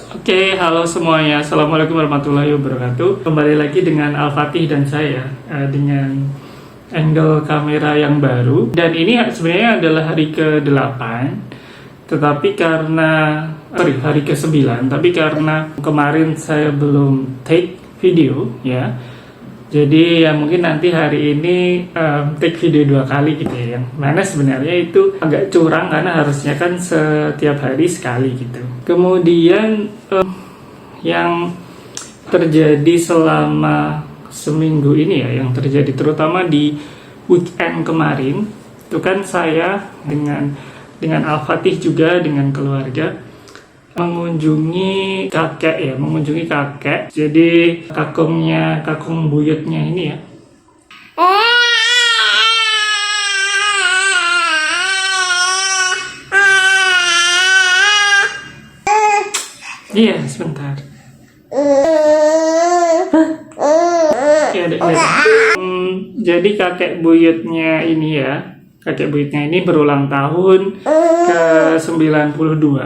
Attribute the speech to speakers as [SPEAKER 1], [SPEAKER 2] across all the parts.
[SPEAKER 1] Oke, halo semuanya. Assalamualaikum warahmatullahi wabarakatuh. Kembali lagi dengan Al-Fatih dan saya dengan angle kamera yang baru. Dan ini sebenarnya adalah hari ke-8. Tetapi karena hari ke-9, tapi karena kemarin saya belum take video ya. Jadi ya mungkin nanti hari ini take video 2 kali gitu ya. Yang mana sebenarnya itu agak curang karena harusnya kan setiap hari sekali gitu. Kemudian yang terjadi selama seminggu ini ya, yang terjadi terutama di weekend kemarin, itu kan saya dengan Al-Fatih juga dengan keluarga mengunjungi kakek. Jadi kakung buyutnya ini ya. Iya, sebentar. Jadi kakek buyutnya ini ya, berulang tahun ke-92.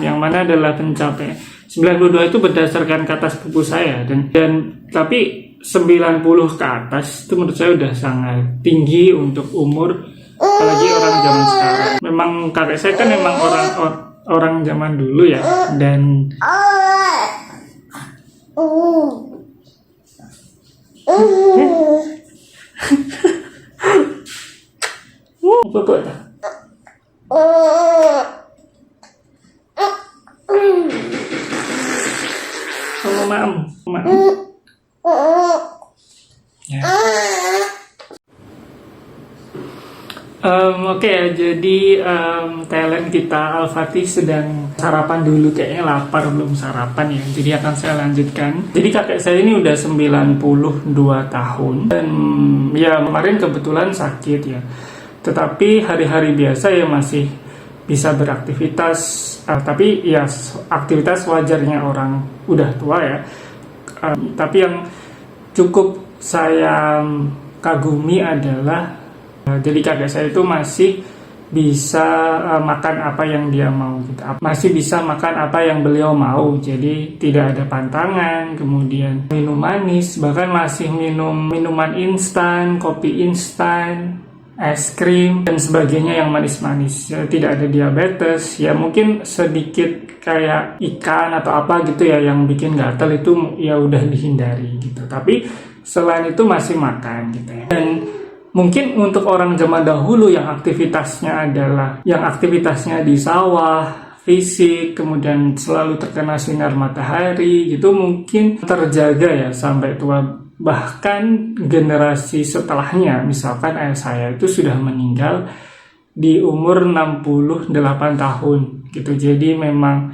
[SPEAKER 1] Yang mana adalah pencapaian 92 itu berdasarkan kata sepupu saya dan tapi 90 ke atas itu menurut saya udah sangat tinggi untuk umur, apalagi orang zaman sekarang. Memang kakek saya kan memang orang zaman dulu ya, dan maaf. Ya. Oke, jadi talent kita Al-Fatih sedang sarapan dulu, kayaknya lapar belum sarapan ya. Jadi akan saya lanjutkan. Jadi kakek saya ini udah 92 tahun dan ya kemarin kebetulan sakit ya. Tetapi hari-hari biasa ya masih bisa beraktivitas, tapi ya aktivitas wajarnya orang udah tua ya. Tapi yang cukup saya kagumi adalah jadi kakek saya itu masih bisa makan apa yang dia mau gitu. Masih bisa makan apa yang beliau mau. Jadi tidak ada pantangan, kemudian minum manis, bahkan masih minum minuman instan, kopi instan, es krim dan sebagainya yang manis-manis. Ya, tidak ada diabetes. Ya mungkin sedikit kayak ikan atau apa gitu ya yang bikin gatal itu ya udah dihindari gitu. Tapi selain itu masih makan gitu ya. Dan mungkin untuk orang zaman dahulu yang aktivitasnya di sawah, fisik, kemudian selalu terkena sinar matahari gitu, mungkin terjaga ya sampai tua. Bahkan generasi setelahnya, misalkan ayah saya itu sudah meninggal di umur 68 tahun gitu. Jadi memang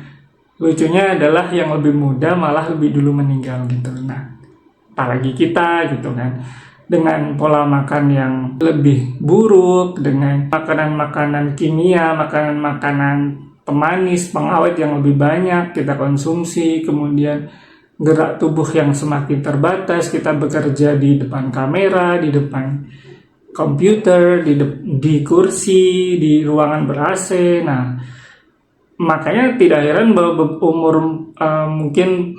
[SPEAKER 1] lucunya adalah yang lebih muda malah lebih dulu meninggal gitu. Nah, apalagi kita gitu kan, dengan pola makan yang lebih buruk, dengan makanan-makanan kimia, makanan-makanan pemanis, pengawet yang lebih banyak kita konsumsi, kemudian gerak tubuh yang semakin terbatas, kita bekerja di depan kamera, di depan komputer, di kursi, di ruangan ber-AC. Nah, makanya tidak heran bahwa umur mungkin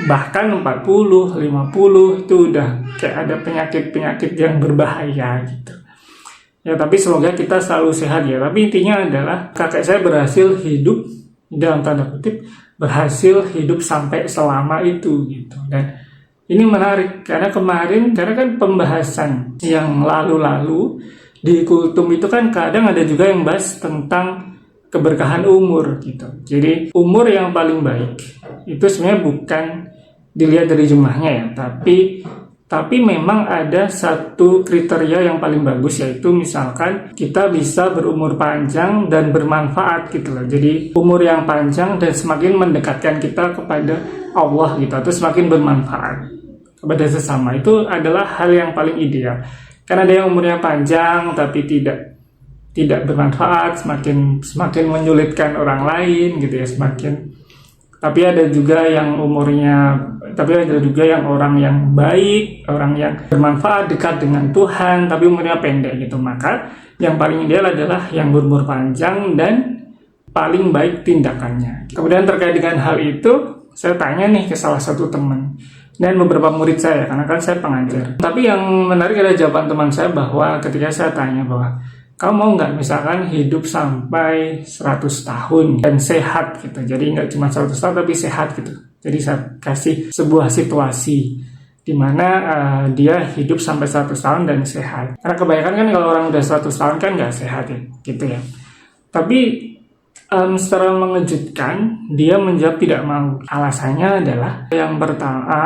[SPEAKER 1] bahkan 40, 50 itu udah kayak ada penyakit-penyakit yang berbahaya gitu. Ya, tapi semoga kita selalu sehat ya. Tapi intinya adalah kakek saya berhasil hidup, dalam tanda kutip, berhasil hidup sampai selama itu gitu. Dan ini menarik karena kan pembahasan yang lalu-lalu di kultum itu kan kadang ada juga yang bahas tentang keberkahan umur gitu. Jadi umur yang paling baik itu sebenarnya bukan dilihat dari jumlahnya ya, tapi memang ada satu kriteria yang paling bagus, yaitu misalkan kita bisa berumur panjang dan bermanfaat gitu loh. Jadi umur yang panjang dan semakin mendekatkan kita kepada Allah gitu, atau semakin bermanfaat kepada sesama, itu adalah hal yang paling ideal. Karena ada yang umurnya panjang tapi tidak bermanfaat, semakin menyulitkan orang lain gitu ya, tapi ada juga yang orang yang baik, orang yang bermanfaat, dekat dengan Tuhan, tapi umurnya pendek gitu. Maka yang paling ideal adalah yang berumur panjang dan paling baik tindakannya. Kemudian terkait dengan hal itu, saya tanya nih ke salah satu teman dan beberapa murid saya, karena kan saya pengajar. Tapi yang menarik adalah jawaban teman saya bahwa ketika saya tanya bahwa kamu mau nggak misalkan hidup sampai 100 tahun dan sehat gitu. Jadi nggak cuma 100 tahun tapi sehat gitu. Jadi saya kasih sebuah situasi di mana dia hidup sampai 100 tahun dan sehat. Karena kebanyakan kan kalau orang udah 100 tahun kan nggak sehat ya, gitu ya. Tapi secara mengejutkan dia menjawab tidak mau. Alasannya adalah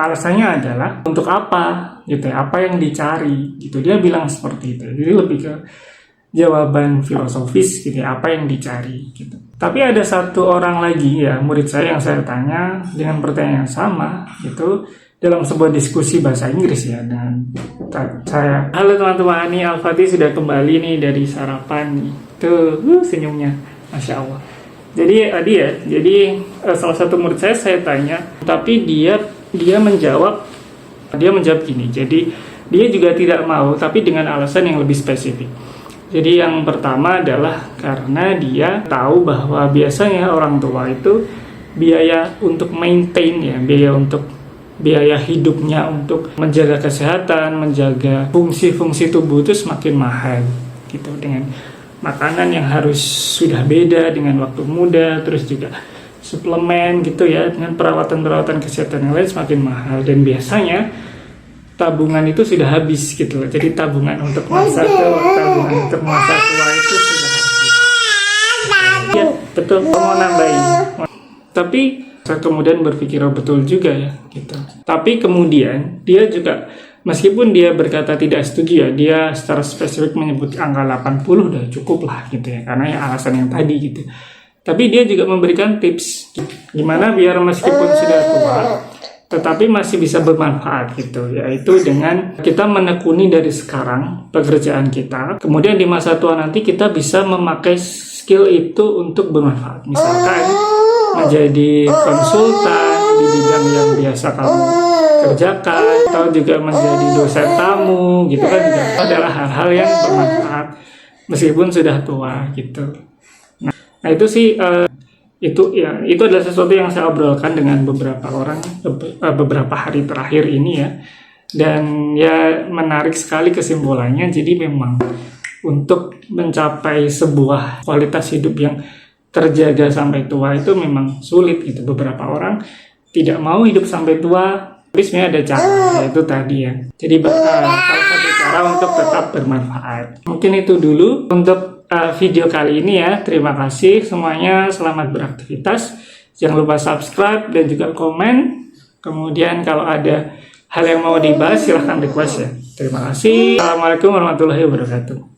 [SPEAKER 1] alasannya adalah untuk apa gitu ya, apa yang dicari gitu. Dia bilang seperti itu. Jadi lebih ke jawaban filosofis gitu ya, apa yang dicari gitu. Tapi ada satu orang lagi ya, murid saya yang saya tanya dengan pertanyaan yang sama gitu dalam sebuah diskusi bahasa Inggris ya dengan saya. Halo teman-teman, ini Al-Fatih sudah kembali nih dari sarapan nih. Tuh senyumnya, Masya Allah. Jadi salah satu murid saya tanya, tapi dia menjawab gini. Jadi dia juga tidak mau, tapi dengan alasan yang lebih spesifik. Jadi yang pertama adalah karena dia tahu bahwa biasanya orang tua itu biaya untuk maintain ya, biaya hidupnya untuk menjaga kesehatan, menjaga fungsi-fungsi tubuh itu semakin mahal gitu, dengan makanan yang harus sudah beda dengan waktu muda, terus juga suplemen gitu ya, dengan perawatan kesehatan yang lain semakin mahal, dan biasanya tabungan itu sudah habis gitu loh. Jadi tabungan untuk masa tua itu sudah habis. Ya betul, mau nambahin. Tapi saya kemudian berpikir betul juga ya gitu. Tapi kemudian dia juga, meskipun dia berkata tidak setuju ya, dia secara spesifik menyebut angka 80 udah cukup lah gitu ya, karena ya alasan yang tadi gitu. Tapi dia juga memberikan tips gimana biar meskipun sudah tua tetapi masih bisa bermanfaat gitu, yaitu dengan kita menekuni dari sekarang pekerjaan kita, kemudian di masa tua nanti kita bisa memakai skill itu untuk bermanfaat. Misalkan menjadi konsultan di bidang yang biasa kamu kerjakan, atau juga menjadi dosen tamu gitu kan, juga adalah hal-hal yang bermanfaat meskipun sudah tua gitu. Nah itu sih itu adalah sesuatu yang saya obrolkan dengan beberapa orang beberapa hari terakhir ini ya, dan ya menarik sekali kesimpulannya. Jadi memang untuk mencapai sebuah kualitas hidup yang terjaga sampai tua itu memang sulit gitu. Beberapa orang tidak mau hidup sampai tua, tapi sebenarnya ada cara, yaitu tadi ya. Jadi salah satu cara untuk tetap bermanfaat. Mungkin itu dulu untuk video kali ini ya. Terima kasih semuanya, selamat beraktivitas. Jangan lupa subscribe dan juga komen. Kemudian kalau ada hal yang mau dibahas silahkan request ya. Terima kasih. Assalamualaikum warahmatullahi wabarakatuh.